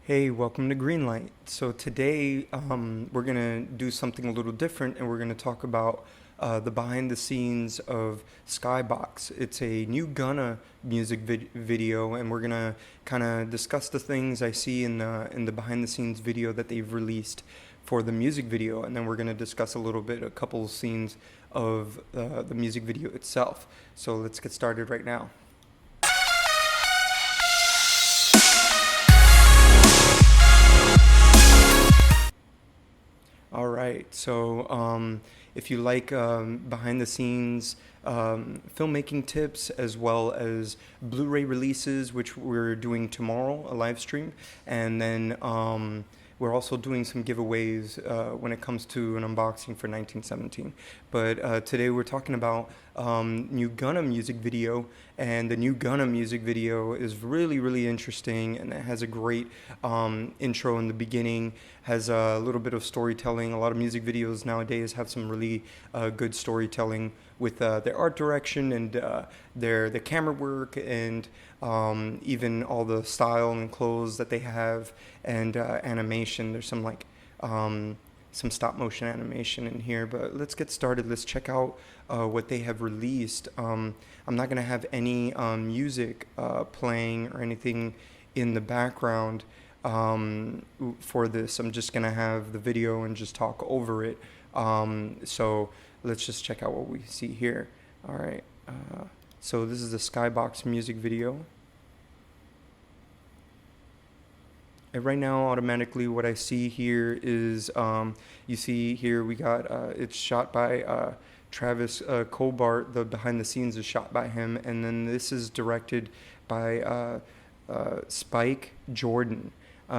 Hey, welcome to Greenlight. So today we're gonna do something a little different, and we're gonna talk about the behind the scenes of SKYBOX. It's a new Gunna music video, and we're gonna kind of discuss the things I see in the behind the scenes video that they've released for the music video, and then we're gonna discuss a couple scenes of the music video itself. So let's get started right now. All right, so if you like behind the scenes filmmaking tips as well as Blu-ray releases, which we're doing tomorrow, a live stream, and then we're also doing some giveaways when it comes to an unboxing for 1917. But today we're talking about new Gunna music video, and the new Gunna music video is really interesting, and it has a great intro in the beginning, has a little bit of storytelling. A lot of music videos nowadays have some really good storytelling with their art direction and the camera work, and even all the style and clothes that they have, and animation. There's some stop motion animation in here, but let's get started. Let's check out what they have released. I'm not gonna have any music playing or anything in the background for this. I'm just gonna have the video and just talk over it. So let's just check out what we see here. All right. So this is the SKYBOX music video. And right now, automatically, what I see here is, you see here we got, it's shot by Travis Cobart. The behind the scenes is shot by him. And then this is directed by Spike Jordan.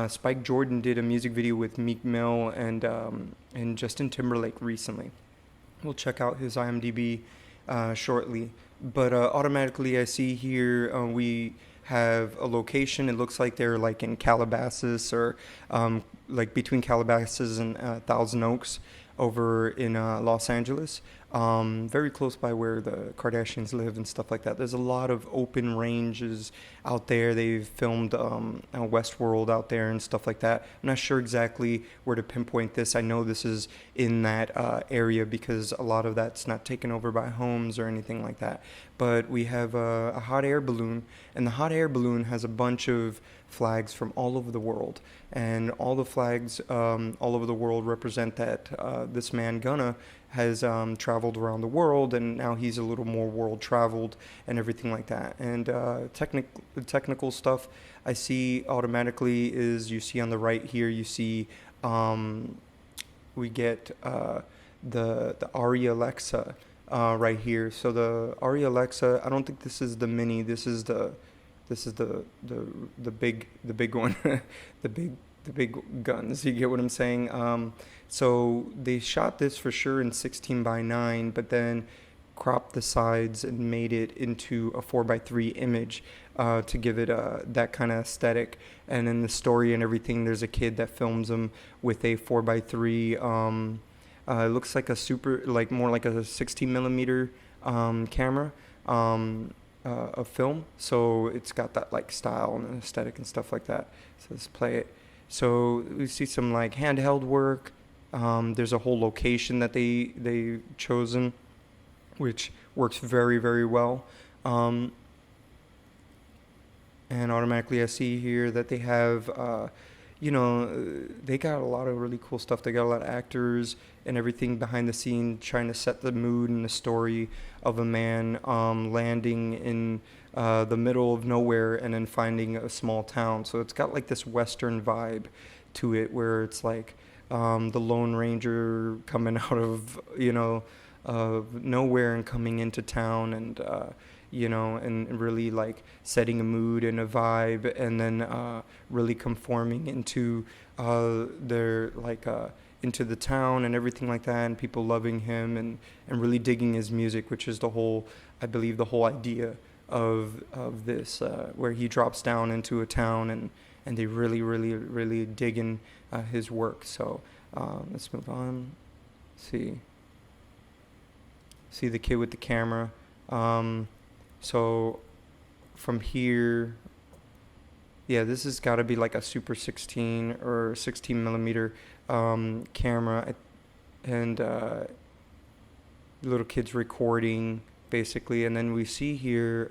Spike Jordan did a music video with Meek Mill and Justin Timberlake recently. We'll check out his IMDb shortly. But automatically, I see here we have a location. It looks like they're like in Calabasas, or like between Calabasas and Thousand Oaks over in Los Angeles. Very close by where the Kardashians live and stuff like that. There's a lot of open ranges out there. They've filmed Westworld out there and stuff like that. I'm not sure exactly where to pinpoint this. I know this is in that area because a lot of that's not taken over by homes or anything like that. But we have a hot air balloon, and the hot air balloon has a bunch of flags from all over the world, and all the flags all over the world represent that this man Gunna has traveled around the world, and now he's a little more world traveled and everything like that. And technical stuff I see automatically is, you see on the right here, you see we get the Ari Alexa right here. So the Ari Alexa, I don't think this is the mini. This is the big one, the big guns. You get what I'm saying? So they shot this for sure in 16:9, but then cropped the sides and made it into a 4:3 image to give it that kind of aesthetic. And in the story and everything, there's a kid that films them with a 4:3. It looks like more like a 16 millimeter camera. Of film, so it's got that like style and aesthetic and stuff like that. So let's play it. So we see some like handheld work. There's a whole location that they chosen, which works very well. And automatically I see here that they have they got a lot of really cool stuff. They got a lot of actors and everything behind the scene trying to set the mood and the story of a man landing in the middle of nowhere and then finding a small town. So it's got like this Western vibe to it, where it's like the Lone Ranger coming out of, nowhere and coming into town, and and really like setting a mood and a vibe, and then really conforming into into the town and everything like that, and people loving him and really digging his music, which is I believe the whole idea of this, where he drops down into a town and they really digging his work. So let's move on. See the kid with the camera. So from here, Yeah, this has got to be like a Super 16 or 16 millimeter camera, and little kids recording basically. And then we see here,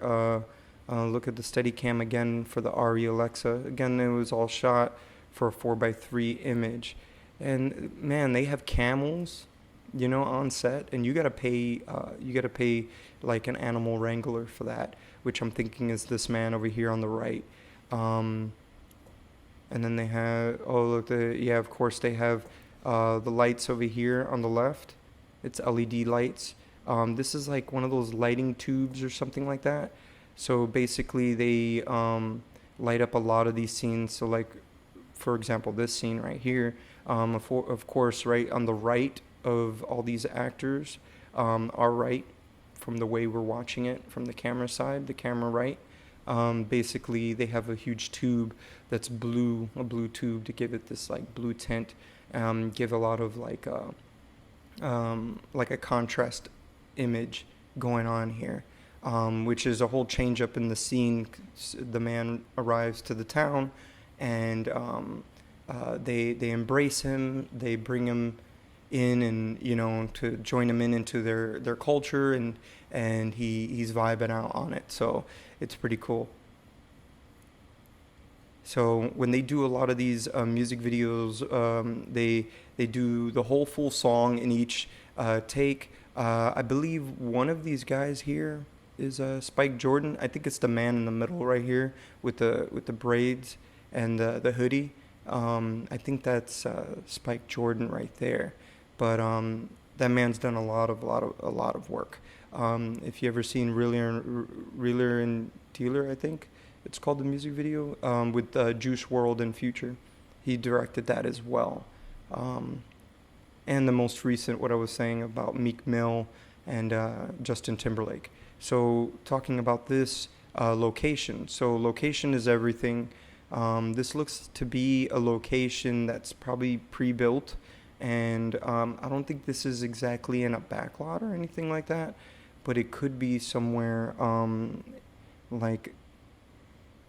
look at the Steadicam again for the RE Alexa. Again, it was all shot for a 4:3 image. And man, they have camels, on set, and you gotta pay. You gotta pay like an animal wrangler for that, which I'm thinking is this man over here on the right. And then they have, oh look, of course they have the lights over here on the left. It's LED lights. This is like one of those lighting tubes or something like that. So basically they light up a lot of these scenes. So like, for example, this scene right here, of course, right on the right of all these actors, our right, from the way we're watching it, from the camera side, the camera right, basically they have a huge tube that's blue, a blue tube to give it this like blue tint, give a lot of like a contrast image going on here, which is a whole change up in the scene. The man arrives to the town, and they embrace him, they bring him in, and to join him into their culture, and he's vibing out on it. So it's pretty cool. So when they do a lot of these music videos, they do the whole full song in each take. I believe one of these guys here is Spike Jordan. I think it's the man in the middle right here with the braids and the hoodie. I think that's Spike Jordan right there. But that man's done a lot of work. If you ever seen Reeler and Dealer, I think it's called, the music video, with Juice WRLD and Future. He directed that as well. And the most recent, what I was saying about Meek Mill and Justin Timberlake. So talking about this location. So location is everything. This looks to be a location that's probably pre-built. And I don't think this is exactly in a backlot or anything like that. But it could be somewhere like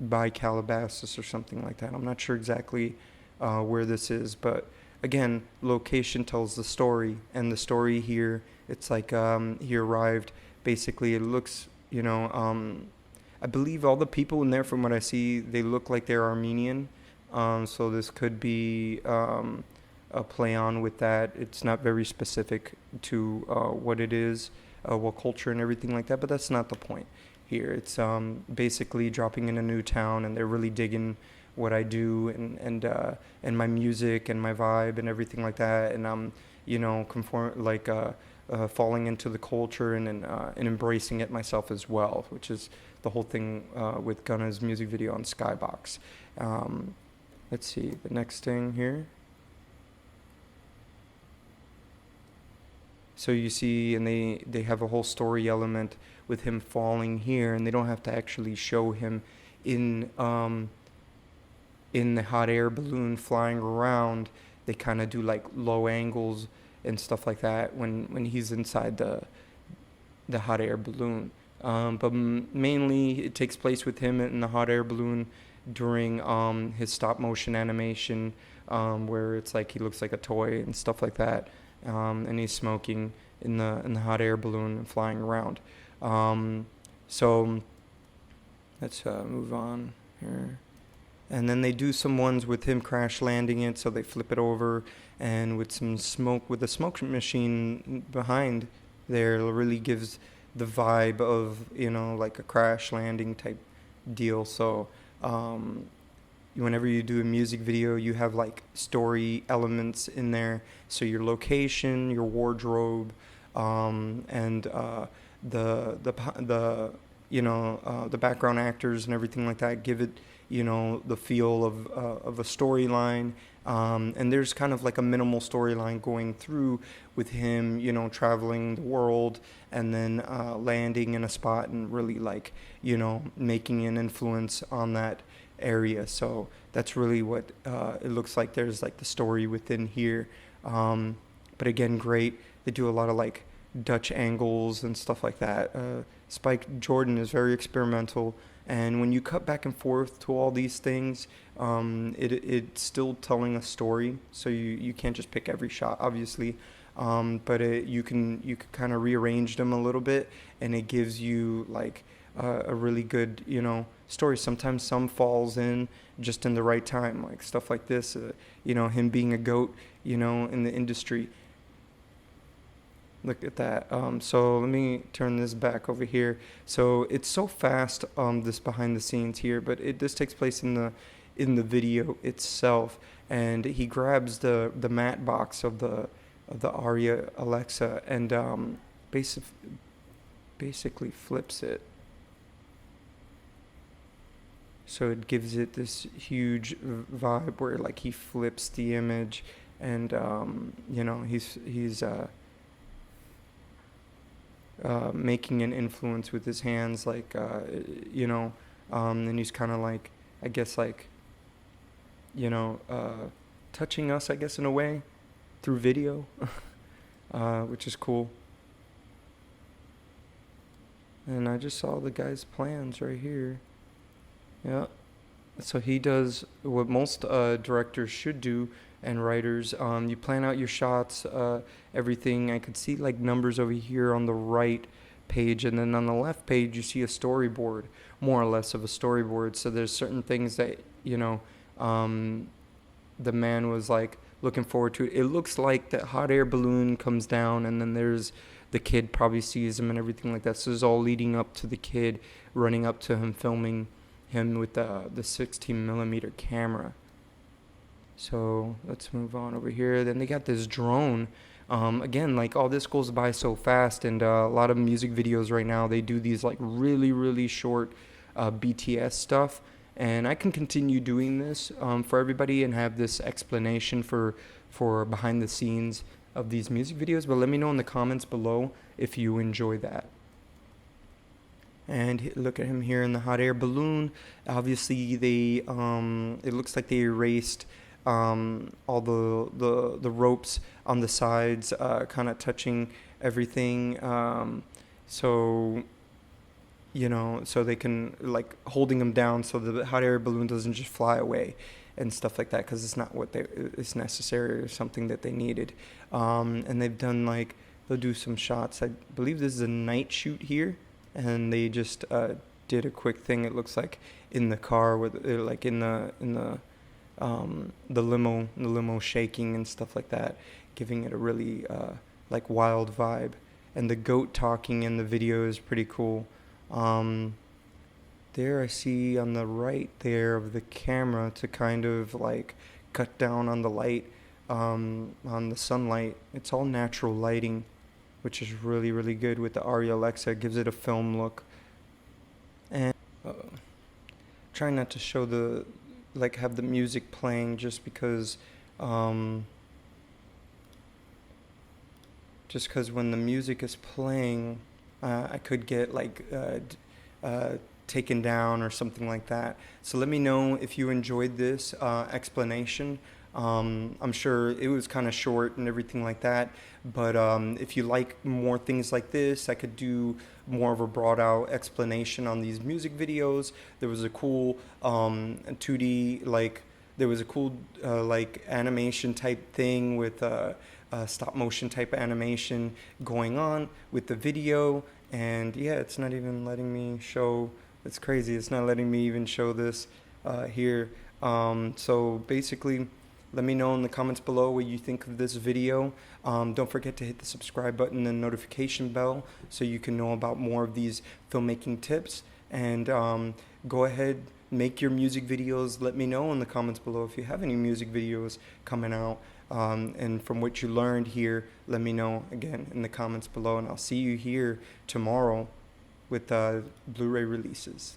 by Calabasas or something like that. I'm not sure exactly where this is, but again, location tells the story, and the story here, it's like he arrived. Basically, it looks, I believe all the people in there, from what I see, they look like they're Armenian. So this could be a play on with that. It's not very specific to what it is, what culture and everything like that, but that's not the point here. It's basically dropping in a new town, and they're really digging what I do, and my music and my vibe and everything like that, and I'm falling into the culture and embracing it myself as well, which is the whole thing with Gunna's music video on SKYBOX. Let's see the next thing here. So you see, and they have a whole story element with him falling here, and they don't have to actually show him in the hot air balloon flying around. They kind of do like low angles and stuff like that when he's inside the hot air balloon. But mainly it takes place with him in the hot air balloon during his stop motion animation, where it's like he looks like a toy and stuff like that. And he's smoking in the hot air balloon and flying around. So let's move on here. And then they do some ones with him crash landing it, so they flip it over, and with some smoke, with the smoke machine behind there, it really gives the vibe of, like a crash landing type deal. So whenever you do a music video, you have like story elements in there. So your location, your wardrobe, and the background actors and everything like that give it, the feel of a storyline. And there's kind of like a minimal storyline going through with him, traveling the world, and then landing in a spot and really like, making an influence on that area. So that's really what it looks like. There's like the story within here. But again, great. They do a lot of like Dutch angles and stuff like that. Spike Jordan is very experimental, And when you cut back and forth to all these things, it's still telling a story. So you can't just pick every shot, obviously. But you can kind of rearrange them a little bit, and it gives you like a really good, story. Sometimes some falls in just in the right time, like stuff like this, him being a goat, in the industry. Look at that. So let me turn this back over here. So it's so fast, this behind the scenes here, but this takes place in the video itself, and he grabs the matte box of the Aria Alexa and basically flips it. So it gives it this huge vibe where like he flips the image, and he's making an influence with his hands, like and he's kind of like, I guess, like touching us, I guess, in a way through video, which is cool. And I just saw the guy's plans right here. Yeah. So he does what most directors should do, and writers. You plan out your shots, everything. I could see like numbers over here on the right page, and then on the left page you see a storyboard, more or less of a storyboard. So there's certain things that the man was like looking forward to. It looks like that hot air balloon comes down, and then there's the kid probably sees him and everything like that. So it's all leading up to the kid running up to him, filming him with the 16 millimeter camera. So let's move on over here. Then they got this drone. Again, like all this goes by so fast, and a lot of music videos right now, they do these like really, really short BTS stuff. And I can continue doing this for everybody and have this explanation for behind the scenes of these music videos. But let me know in the comments below if you enjoy that. And look at him here in the hot air balloon. Obviously, they it looks like they erased all the ropes on the sides, kind of touching everything. So they can like holding them down so the hot air balloon doesn't just fly away and stuff like that, because it's not what it's necessary or something that they needed. And they've done like, they'll do some shots. I believe this is a night shoot here, and they just did a quick thing. It looks like in the car with like in the limo shaking and stuff like that, giving it a really like wild vibe. And the goat talking in the video is pretty cool. There I see on the right there of the camera to kind of like cut down on the light, on the sunlight. It's all natural lighting, which is really, really good with the Aria Alexa. It gives it a film look. And trying not to show have the music playing, just because when the music is playing, I could get like taken down or something like that. So let me know if you enjoyed this explanation. I'm sure it was kind of short and everything like that, but if you like more things like this, I could do more of a brought out explanation on these music videos. There was a cool 2D, like there was a cool like animation type thing with stop motion type animation going on with the video. And yeah, it's not even letting me show. It's crazy. It's not letting me even show this here. So basically, let me know in the comments below what you think of this video. Don't forget to hit the subscribe button and notification bell so you can know about more of these filmmaking tips. And go ahead, make your music videos. Let me know in the comments below if you have any music videos coming out. And from what you learned here, let me know again in the comments below. And I'll see you here tomorrow with Blu-ray releases.